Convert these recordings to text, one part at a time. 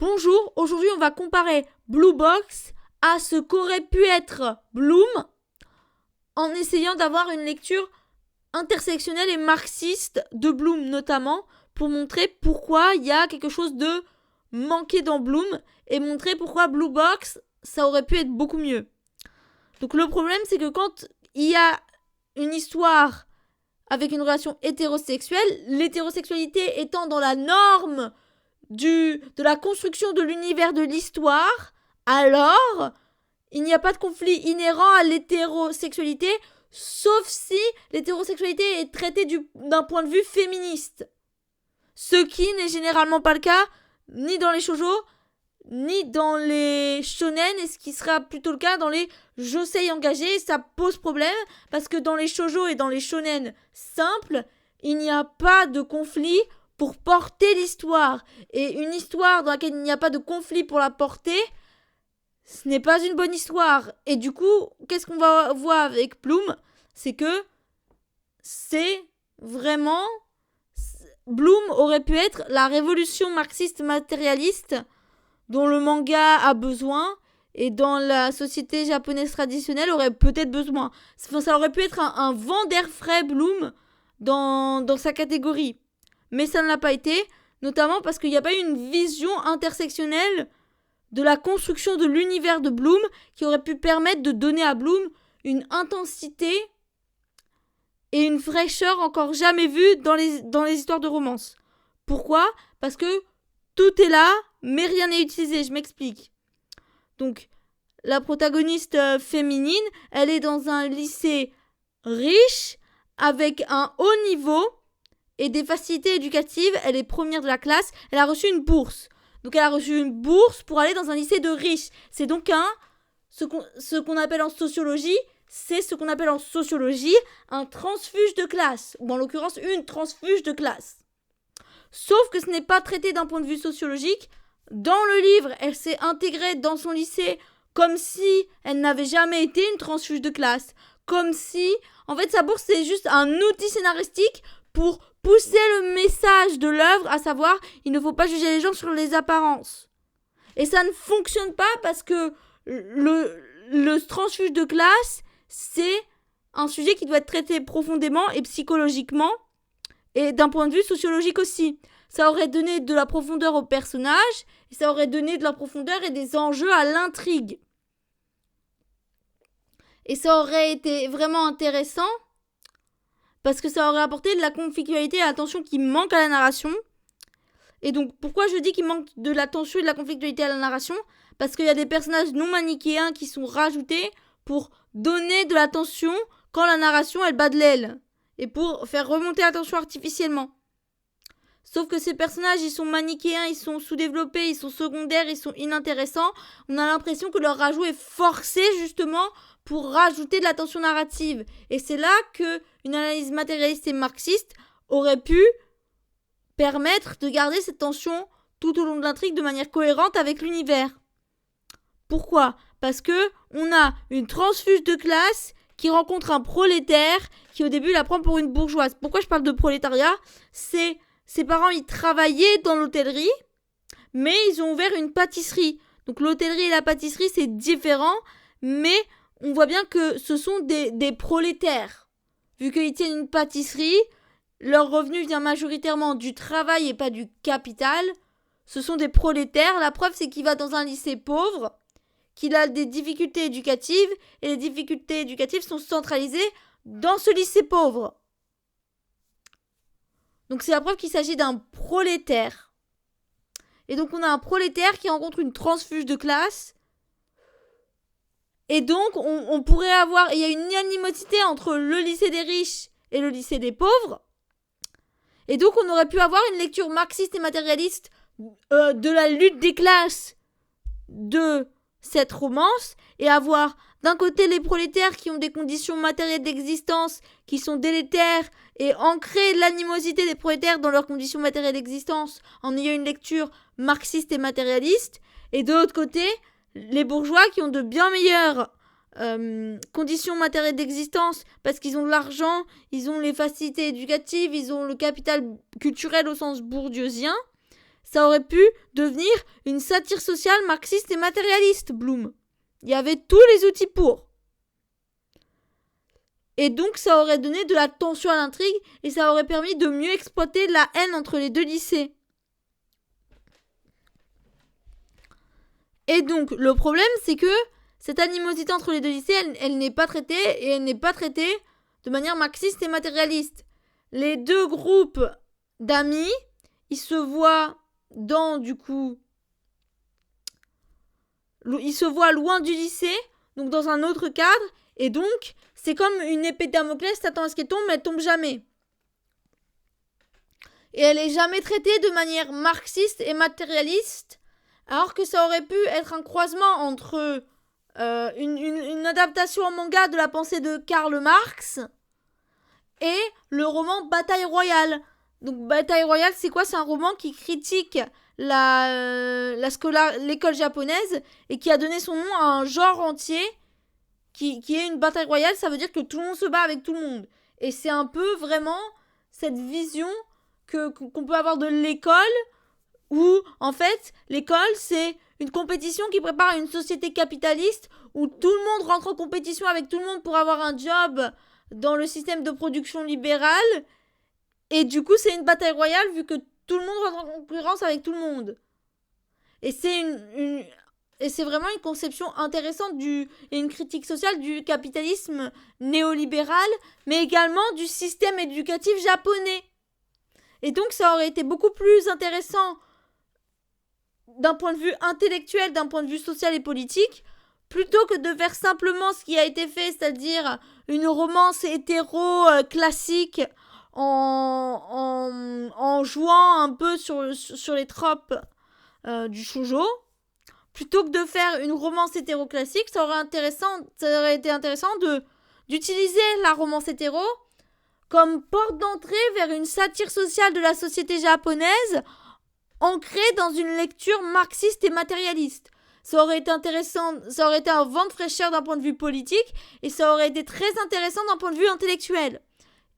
Bonjour, aujourd'hui on va comparer Blue Box à ce qu'aurait pu être Bloom en essayant d'avoir une lecture intersectionnelle et marxiste de Bloom notamment pour montrer pourquoi il y a quelque chose de manqué dans Bloom et montrer pourquoi Blue Box ça aurait pu être beaucoup mieux. Donc le problème c'est que quand il y a une histoire avec une relation hétérosexuelle, l'hétérosexualité étant dans la norme de la construction de l'univers de l'histoire, alors il n'y a pas de conflit inhérent à l'hétérosexualité, sauf si l'hétérosexualité est traitée d'un point de vue féministe. Ce qui n'est généralement pas le cas, ni dans les shoujo, ni dans les shonen, et ce qui sera plutôt le cas dans les josei engagés. Et ça pose problème, parce que dans les shoujo et dans les shonen simples, il n'y a pas de conflit pour porter l'histoire. Et une histoire dans laquelle il n'y a pas de conflit pour la porter, ce n'est pas une bonne histoire. Et du coup, qu'est-ce qu'on va voir avec Bloom ? C'est que c'est vraiment... Bloom aurait pu être la révolution marxiste matérialiste dont le manga a besoin et dans la société japonaise traditionnelle aurait peut-être besoin. Ça aurait pu être un vent d'air frais Bloom dans sa catégorie. Mais ça ne l'a pas été, notamment parce qu'il n'y a pas eu une vision intersectionnelle de la construction de l'univers de Bloom qui aurait pu permettre de donner à Bloom une intensité et une fraîcheur encore jamais vues dans les histoires de romance. Pourquoi ? Parce que tout est là, mais rien n'est utilisé. Je m'explique. Donc, la protagoniste féminine, elle est dans un lycée riche, avec un haut niveau et des facilités éducatives. Elle est première de la classe. Elle a reçu une bourse. Donc, elle a reçu une bourse pour aller dans un lycée de riches. C'est donc ce qu'on appelle en sociologie, un transfuge de classe. Ou en l'occurrence, une transfuge de classe. Sauf que ce n'est pas traité d'un point de vue sociologique. Dans le livre, elle s'est intégrée dans son lycée comme si elle n'avait jamais été une transfuge de classe. Comme si, en fait, sa bourse, c'est juste un outil scénaristique pour pousser le message de l'œuvre, à savoir, il ne faut pas juger les gens sur les apparences. Et ça ne fonctionne pas parce que le transfuge de classe, c'est un sujet qui doit être traité profondément et psychologiquement, et d'un point de vue sociologique aussi. Ça aurait donné de la profondeur au personnage, et ça aurait donné de la profondeur et des enjeux à l'intrigue. Et ça aurait été vraiment intéressant, parce que ça aurait apporté de la conflictualité et de la tension qui manque à la narration. Et donc, pourquoi je dis qu'il manque de la tension et de la conflictualité à la narration ? Parce qu'il y a des personnages non manichéens qui sont rajoutés pour donner de la tension quand la narration, elle bat de l'aile. Et pour faire remonter la tension artificiellement. Sauf que ces personnages, ils sont manichéens, ils sont sous-développés, ils sont secondaires, ils sont inintéressants. On a l'impression que leur rajout est forcé justement pour rajouter de la tension narrative. Et c'est là qu'une analyse matérialiste et marxiste aurait pu permettre de garder cette tension tout au long de l'intrigue de manière cohérente avec l'univers. Pourquoi ? Parce que on a une transfuge de classe qui rencontre un prolétaire qui au début la prend pour une bourgeoise. Pourquoi je parle de prolétariat ? C'est ses parents, ils travaillaient dans l'hôtellerie, mais ils ont ouvert une pâtisserie. Donc l'hôtellerie et la pâtisserie, c'est différent, mais on voit bien que ce sont des prolétaires. Vu qu'ils tiennent une pâtisserie, leur revenu vient majoritairement du travail et pas du capital. Ce sont des prolétaires. La preuve, c'est qu'il va dans un lycée pauvre, qu'il a des difficultés éducatives, et les difficultés éducatives sont centralisées dans ce lycée pauvre. Donc c'est la preuve qu'il s'agit d'un prolétaire. Et donc on a un prolétaire qui rencontre une transfuge de classe. Et donc on pourrait avoir... Il y a une animosité entre le lycée des riches et le lycée des pauvres. Et donc on aurait pu avoir une lecture marxiste et matérialiste de la lutte des classes de cette romance. Et avoir d'un côté les prolétaires qui ont des conditions matérielles d'existence qui sont délétères et ancrer l'animosité des prolétaires dans leurs conditions matérielles d'existence en ayant une lecture marxiste et matérialiste. Et de l'autre côté, les bourgeois qui ont de bien meilleures conditions matérielles d'existence parce qu'ils ont de l'argent, ils ont les facilités éducatives, ils ont le capital culturel au sens bourdieusien. ça aurait pu devenir une satire sociale marxiste et matérialiste, Bloom. Il y avait tous les outils pour. Et donc ça aurait donné de la tension à l'intrigue et ça aurait permis de mieux exploiter la haine entre les deux lycées. Et donc le problème c'est que cette animosité entre les deux lycées, elle n'est pas traitée et elle n'est pas traitée de manière marxiste et matérialiste. Les deux groupes d'amis, ils se voient ils se voient loin du lycée, donc dans un autre cadre, et donc c'est comme une épée de Damoclès, t'attends à ce qu'elle tombe, mais elle tombe jamais. Et elle est jamais traitée de manière marxiste et matérialiste, alors que ça aurait pu être un croisement entre une adaptation en manga de la pensée de Karl Marx et le roman Bataille Royale. Donc Bataille Royale, c'est quoi? C'est un roman qui critique l'école japonaise et qui a donné son nom à un genre entier qui est une bataille royale. Ça veut dire que tout le monde se bat avec tout le monde. Et c'est un peu vraiment cette vision qu'on peut avoir de l'école où en fait l'école c'est une compétition qui prépare une société capitaliste où tout le monde rentre en compétition avec tout le monde pour avoir un job dans le système de production libérale. Et du coup, c'est une bataille royale vu que tout le monde rentre en concurrence avec tout le monde. Et c'est c'est vraiment une conception intéressante et une critique sociale du capitalisme néolibéral, mais également du système éducatif japonais. Et donc, ça aurait été beaucoup plus intéressant d'un point de vue intellectuel, d'un point de vue social et politique, plutôt que de faire simplement ce qui a été fait, c'est-à-dire une romance hétéro classique en jouant un peu sur les tropes du shoujo. Plutôt que de faire une romance hétéro classique, ça aurait été intéressant d'utiliser la romance hétéro comme porte d'entrée vers une satire sociale de la société japonaise ancrée dans une lecture marxiste et matérialiste. Ça aurait été intéressant, ça aurait été un vent de fraîcheur d'un point de vue politique et ça aurait été très intéressant d'un point de vue intellectuel.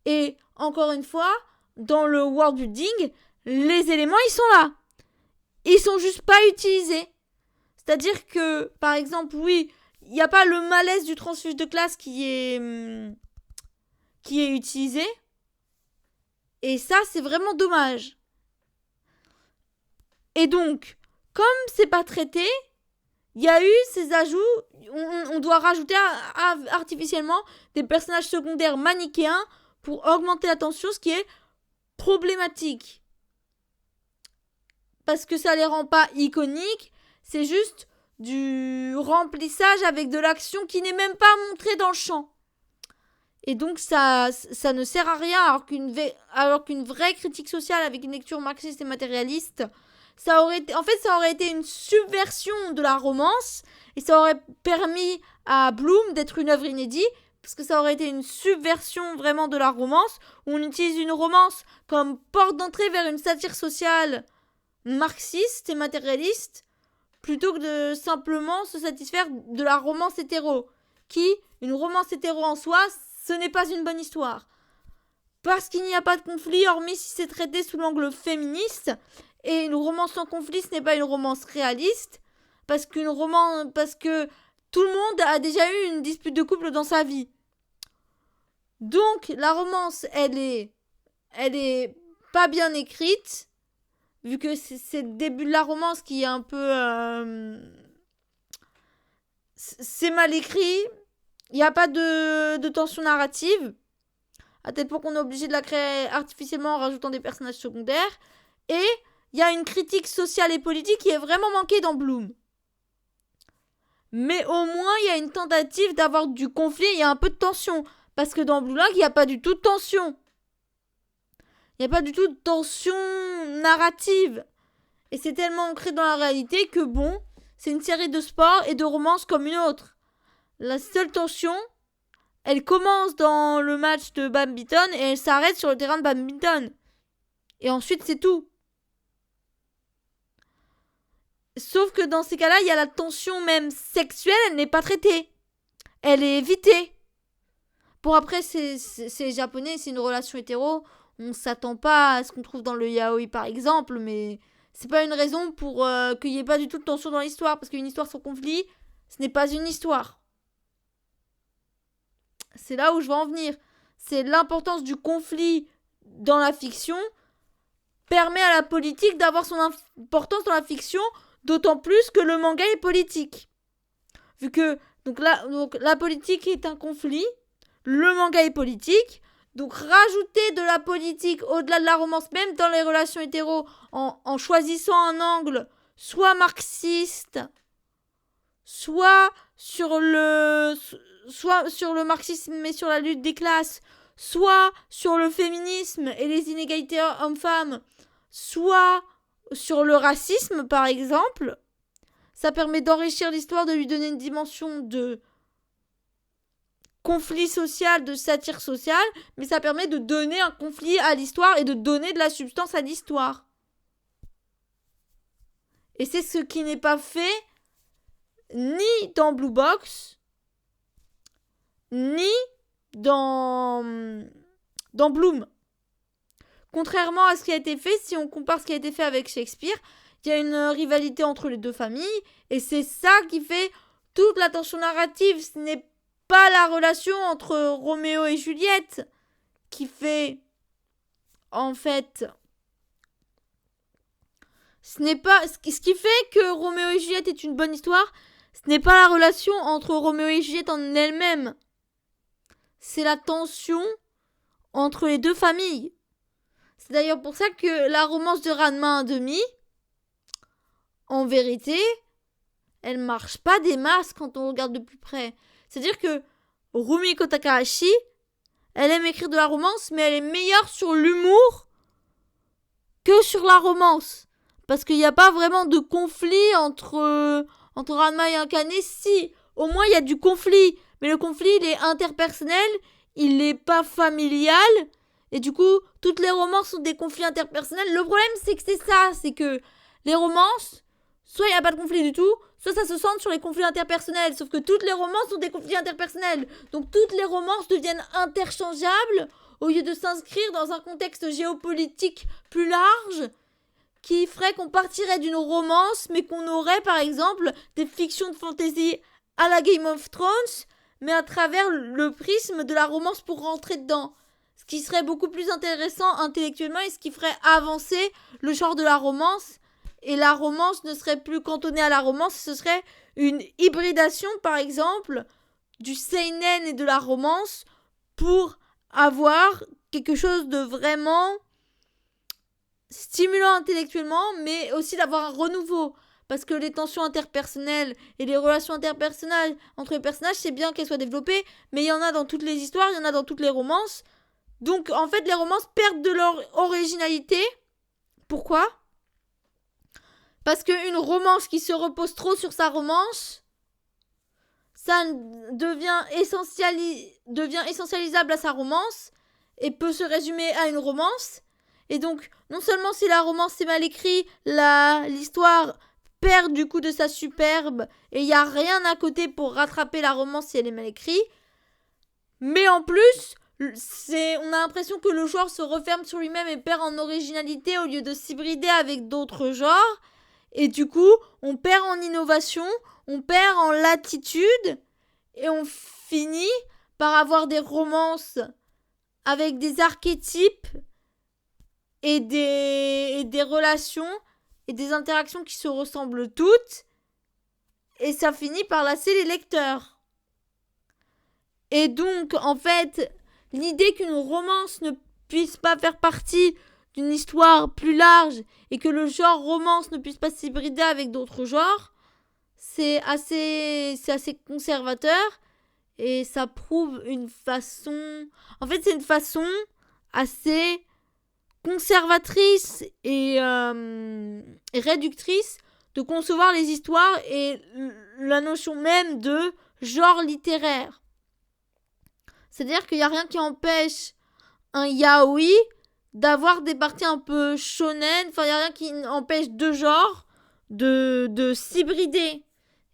Et encore une fois, dans le world building, les éléments ils sont là. Ils sont juste pas utilisés. C'est-à-dire que, par exemple, oui, il n'y a pas le malaise du transfuge de classe qui est utilisé. Et ça, c'est vraiment dommage. Et donc, comme c'est pas traité, il y a eu ces ajouts. On doit rajouter artificiellement des personnages secondaires manichéens pour augmenter la tension, ce qui est problématique. Parce que ça les rend pas iconiques, c'est juste du remplissage avec de l'action qui n'est même pas montrée dans le champ. Et donc ça ne sert à rien alors qu'une vraie critique sociale avec une lecture marxiste et matérialiste, ça aurait été une subversion de la romance et ça aurait permis à Bloom d'être une œuvre inédite parce que ça aurait été une subversion vraiment de la romance où on utilise une romance comme porte d'entrée vers une satire sociale marxiste et matérialiste plutôt que de simplement se satisfaire de la romance hétéro une romance hétéro en soi, ce n'est pas une bonne histoire. Parce qu'il n'y a pas de conflit, hormis si c'est traité sous l'angle féministe. Et une romance sans conflit, ce n'est pas une romance réaliste. Parce que tout le monde a déjà eu une dispute de couple dans sa vie. Donc, la romance, elle est pas bien écrite. Vu que c'est le début de la romance qui est un peu... c'est mal écrit. Il n'y a pas de tension narrative. À tel point qu'on est obligé de la créer artificiellement en rajoutant des personnages secondaires. Et il y a une critique sociale et politique qui est vraiment manquée dans Bloom. Mais au moins, il y a une tentative d'avoir du conflit, il y a un peu de tension. Parce que dans Blue Lock, il n'y a pas du tout de tension. Il n'y a pas du tout de tension narrative. Et c'est tellement ancré dans la réalité que bon, c'est une série de sport et de romances comme une autre. La seule tension, elle commence dans le match de badminton et elle s'arrête sur le terrain de badminton. Et ensuite, c'est tout. Sauf que dans ces cas-là, il y a la tension même sexuelle, elle n'est pas traitée. Elle est évitée. Bon, après, c'est japonais, c'est une relation hétéro. On s'attend pas à ce qu'on trouve dans le yaoi, par exemple, mais c'est pas une raison pour qu'il n'y ait pas du tout de tension dans l'histoire. Parce qu'une histoire sans conflit, ce n'est pas une histoire. C'est là où je veux en venir. C'est l'importance du conflit dans la fiction permet à la politique d'avoir son importance dans la fiction, d'autant plus que le manga est politique. Vu que donc la politique est un conflit, le manga est politique, donc rajouter de la politique au-delà de la romance, même dans les relations hétéros, en choisissant un angle soit marxiste, soit sur le marxisme et sur la lutte des classes, soit sur le féminisme et les inégalités hommes-femmes, soit sur le racisme par exemple, ça permet d'enrichir l'histoire, de lui donner une dimension de conflit social, de satire sociale, mais ça permet de donner un conflit à l'histoire et de donner de la substance à l'histoire. Et c'est ce qui n'est pas fait ni dans Blue Box, ni dans Bloom. Contrairement à ce qui a été fait, si on compare ce qui a été fait avec Shakespeare, il y a une rivalité entre les deux familles, et c'est ça qui fait toute la tension narrative. Ce n'est pas la relation entre Roméo et Juliette qui fait, en fait, ce qui fait que Roméo et Juliette est une bonne histoire, ce n'est pas la relation entre Roméo et Juliette en elle-même. C'est la tension entre les deux familles. C'est d'ailleurs pour ça que la romance de Ranma 1,5, en vérité, elle marche pas des masses quand on regarde de plus près. C'est-à-dire que Rumiko Takahashi, elle aime écrire de la romance, mais elle est meilleure sur l'humour que sur la romance. Parce qu'il n'y a pas vraiment de conflit entre Ranma et Akane. Si, au moins il y a du conflit. Mais le conflit, il est interpersonnel, il n'est pas familial. Et du coup, toutes les romances sont des conflits interpersonnels. Le problème, c'est que c'est ça. C'est que les romances, soit il n'y a pas de conflit du tout, soit ça se centre sur les conflits interpersonnels. Sauf que toutes les romances sont des conflits interpersonnels. Donc toutes les romances deviennent interchangeables au lieu de s'inscrire dans un contexte géopolitique plus large qui ferait qu'on partirait d'une romance, mais qu'on aurait par exemple des fictions de fantasy à la Game of Thrones, mais à travers le prisme de la romance pour rentrer dedans. Ce qui serait beaucoup plus intéressant intellectuellement et ce qui ferait avancer le genre de la romance. Et la romance ne serait plus cantonnée à la romance, ce serait une hybridation par exemple du seinen et de la romance pour avoir quelque chose de vraiment stimulant intellectuellement, mais aussi d'avoir un renouveau. Parce que les tensions interpersonnelles et les relations interpersonnelles entre les personnages, c'est bien qu'elles soient développées, mais il y en a dans toutes les histoires, il y en a dans toutes les romances. Donc en fait, les romances perdent de leur originalité. Pourquoi ? Parce qu'une romance qui se repose trop sur sa romance, ça devient essentialisable à sa romance et peut se résumer à une romance. Et donc, non seulement si la romance est mal écrite, l'histoire perd du coup de sa superbe et il n'y a rien à côté pour rattraper la romance si elle est mal écrite, mais en plus, on a l'impression que le genre se referme sur lui-même et perd en originalité au lieu de s'hybrider avec d'autres genres. Et du coup, on perd en innovation, on perd en latitude et on finit par avoir des romances avec des archétypes et des relations et des interactions qui se ressemblent toutes, et ça finit par lasser les lecteurs. Et donc, en fait, l'idée qu'une romance ne puisse pas faire partie d'une histoire plus large et que le genre romance ne puisse pas s'hybrider avec d'autres genres, c'est assez conservateur et ça prouve une façon... En fait, c'est une façon assez conservatrice et réductrice de concevoir les histoires et la notion même de genre littéraire. C'est-à-dire qu'il n'y a rien qui empêche un yaoi d'avoir des parties un peu shonen, enfin il n'y a rien qui empêche deux genres de s'hybrider.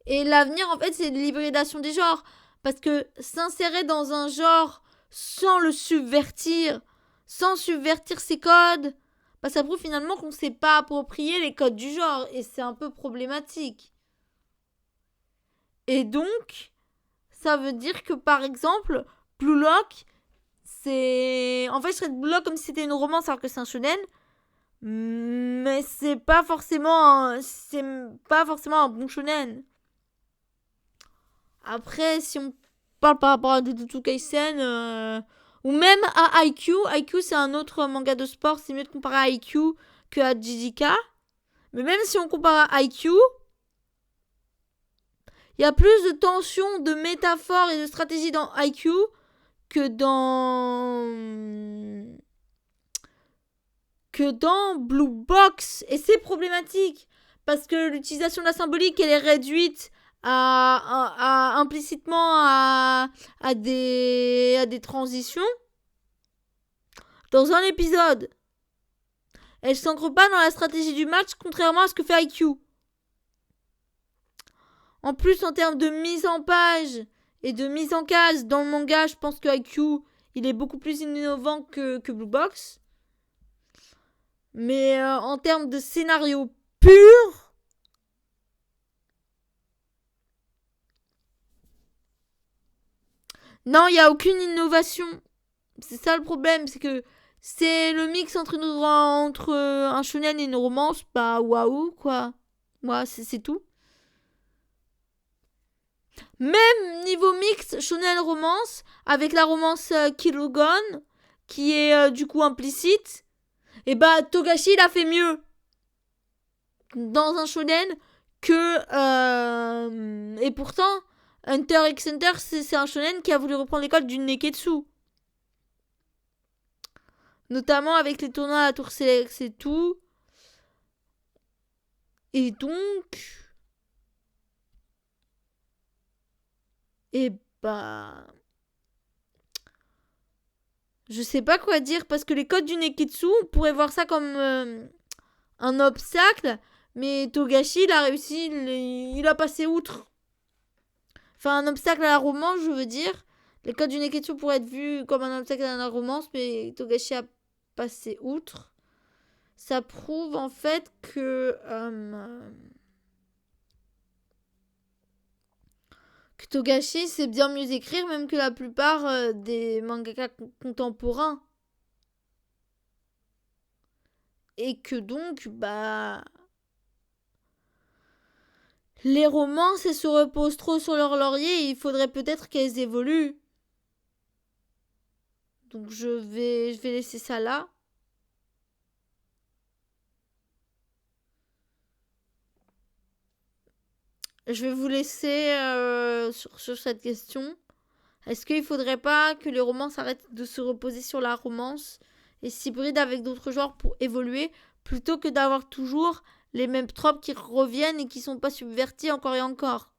Et l'avenir en fait c'est l'hybridation des genres, parce que s'insérer dans un genre sans le subvertir, sans subvertir ses codes, bah, ça prouve finalement qu'on ne s'est pas approprié les codes du genre. Et c'est un peu problématique. Et donc, ça veut dire que par exemple, Blue Lock, c'est... En fait, je serais Blue Lock comme si c'était une romance alors que c'est un shonen. Mais c'est pas forcément un bon shonen. Après, si on parle par rapport à Jujutsu Kaisen ou même à IQ, IQ c'est un autre manga de sport, c'est mieux de comparer à IQ que à JJK. Mais même si on compare à IQ, il y a plus de tension, de métaphores et de stratégie dans IQ que dans Blue Box. Et c'est problématique parce que l'utilisation de la symbolique, elle est réduite implicitement à des transitions. Dans un épisode, elle s'ancre pas dans la stratégie du match, contrairement à ce que fait IQ. En plus, en termes de mise en page et de mise en case dans le manga, je pense que IQ, il est beaucoup plus innovant que Blue Box. Mais en termes de scénario pur, non, il n'y a aucune innovation. C'est ça le problème, c'est que c'est le mix entre un shonen et une romance, bah waouh quoi. Moi, c'est tout. Même niveau mix shonen romance, avec la romance Kilogon, qui est du coup implicite, et bah Togashi il a fait mieux dans un shonen que... et pourtant, Hunter x Hunter, c'est un shonen qui a voulu reprendre l'école du Neketsu. Notamment avec les tournois à la Tour Selex et tout. Et donc... Et bah... Je sais pas quoi dire parce que les codes du Neketsu, on pourrait voir ça comme un obstacle. Mais Togashi, il a réussi, il a passé outre. Enfin, un obstacle à la romance, je veux dire. Les codes du Neketsu pourraient être vus comme un obstacle à la romance, mais Togashi a passé outre. Ça prouve en fait que Togashi sait bien mieux écrire même que la plupart des mangaka contemporains. Et que donc, bah... Les romances, elles se reposent trop sur leur laurier et il faudrait peut-être qu'elles évoluent. Donc je vais laisser ça là. Je vais vous laisser sur cette question. Est-ce qu'il faudrait pas que les romances arrêtent de se reposer sur la romance et s'hybrident avec d'autres genres pour évoluer plutôt que d'avoir toujours les mêmes tropes qui reviennent et qui sont pas subvertis encore et encore?